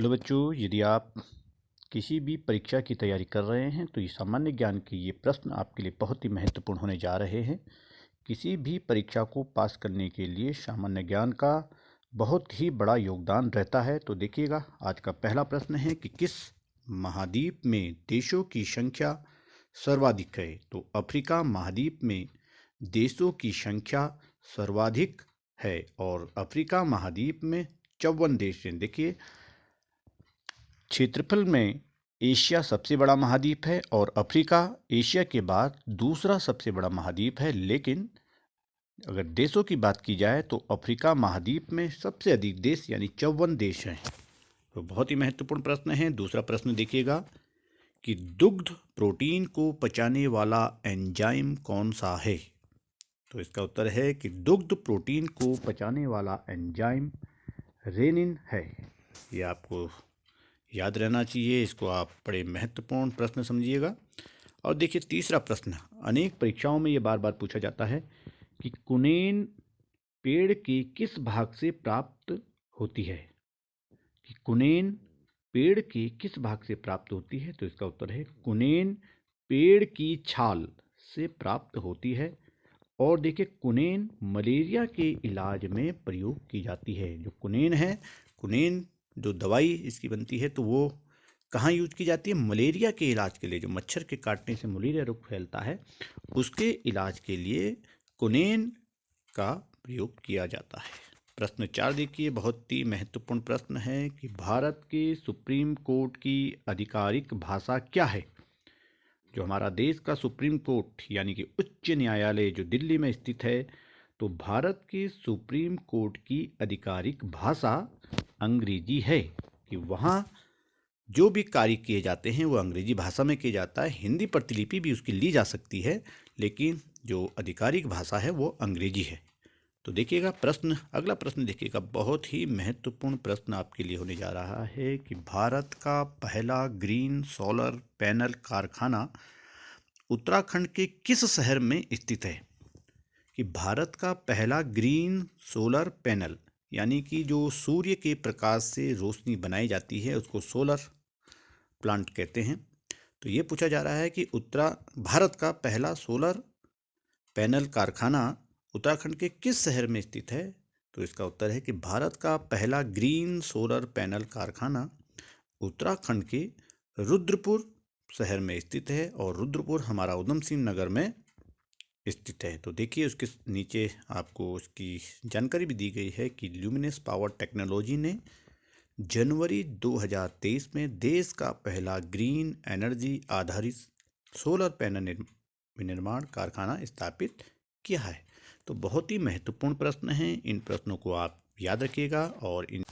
Hello बच्चों, यदि आप किसी भी परीक्षा की तैयारी कर रहे हैं तो ये सामान्य ज्ञान के ये प्रश्न आपके लिए बहुत ही महत्वपूर्ण होने जा रहे हैं। किसी भी परीक्षा को पास करने के लिए सामान्य ज्ञान का बहुत ही बड़ा योगदान रहता है। तो देखिएगा, आज का पहला प्रश्न है कि किस महाद्वीप में देशों की संख्या सर्वाधिक है। तो अफ्रीका महाद्वीप में देशों की संख्या सर्वाधिक है और अफ्रीका महाद्वीप में 54 देश हैं। देखिए, क्षेत्रफल में एशिया सबसे बड़ा महाद्वीप है और अफ्रीका एशिया के बाद दूसरा सबसे बड़ा महाद्वीप है। लेकिन अगर देशों की बात की जाए तो अफ्रीका महाद्वीप में सबसे अधिक देश यानी 54 देश हैं। तो बहुत ही महत्वपूर्ण प्रश्न है। दूसरा प्रश्न देखिएगा कि दुग्ध प्रोटीन को पचाने वाला एंजाइम कौन सा है। तो इसका उत्तर है कि दुग्ध प्रोटीन को पचाने वाला एंजाइम रेनिन है। ये आपको याद रहना चाहिए, इसको आप बड़े महत्वपूर्ण प्रश्न समझिएगा। और देखिए, तीसरा प्रश्न अनेक परीक्षाओं में ये बार बार पूछा जाता है कि कुनेन पेड़ के किस भाग से प्राप्त होती है। कि कुनेन पेड़ के किस भाग से प्राप्त होती है। तो इसका उत्तर है कुनेन पेड़ की छाल से प्राप्त होती है। और देखिए, कुनेन मलेरिया के इलाज में प्रयोग की जाती है। जो कुनेन है, कुनेन जो दवाई इसकी बनती है, तो वो कहाँ यूज की जाती है? मलेरिया के इलाज के लिए। जो मच्छर के काटने से मलेरिया रोग फैलता है, उसके इलाज के लिए कुनेन का प्रयोग किया जाता है। प्रश्न 4 देखिए, बहुत ही महत्वपूर्ण प्रश्न है कि भारत के सुप्रीम कोर्ट की आधिकारिक भाषा क्या है। जो हमारा देश का सुप्रीम कोर्ट यानी कि उच्च न्यायालय जो दिल्ली में स्थित है, तो भारत के सुप्रीम कोर्ट की आधिकारिक भाषा अंग्रेजी है। कि वहाँ जो भी कार्य किए जाते हैं वो अंग्रेजी भाषा में किया जाता है। हिंदी प्रतिलिपि भी उसकी ली जा सकती है, लेकिन जो आधिकारिक भाषा है वो अंग्रेजी है। तो देखिएगा, अगला प्रश्न देखिएगा, बहुत ही महत्वपूर्ण प्रश्न आपके लिए होने जा रहा है कि भारत का पहला ग्रीन सोलर पैनल कारखाना उत्तराखंड के किस शहर में स्थित है। कि भारत का पहला ग्रीन सोलर पैनल यानी कि जो सूर्य के प्रकाश से रोशनी बनाई जाती है उसको सोलर प्लांट कहते हैं। तो ये पूछा जा रहा है कि भारत का पहला सोलर पैनल कारखाना उत्तराखंड के किस शहर में स्थित है। तो इसका उत्तर है कि भारत का पहला ग्रीन सोलर पैनल कारखाना उत्तराखंड के रुद्रपुर शहर में स्थित है और रुद्रपुर हमारा उधम सिंह नगर में स्थित है। तो देखिए, उसके नीचे आपको उसकी जानकारी भी दी गई है कि ल्यूमिनस पावर टेक्नोलॉजी ने जनवरी 2023 में देश का पहला ग्रीन एनर्जी आधारित सोलर पैनल विनिर्माण कारखाना स्थापित किया है। तो बहुत ही महत्वपूर्ण प्रश्न हैं। इन प्रश्नों को आप याद रखिएगा और इन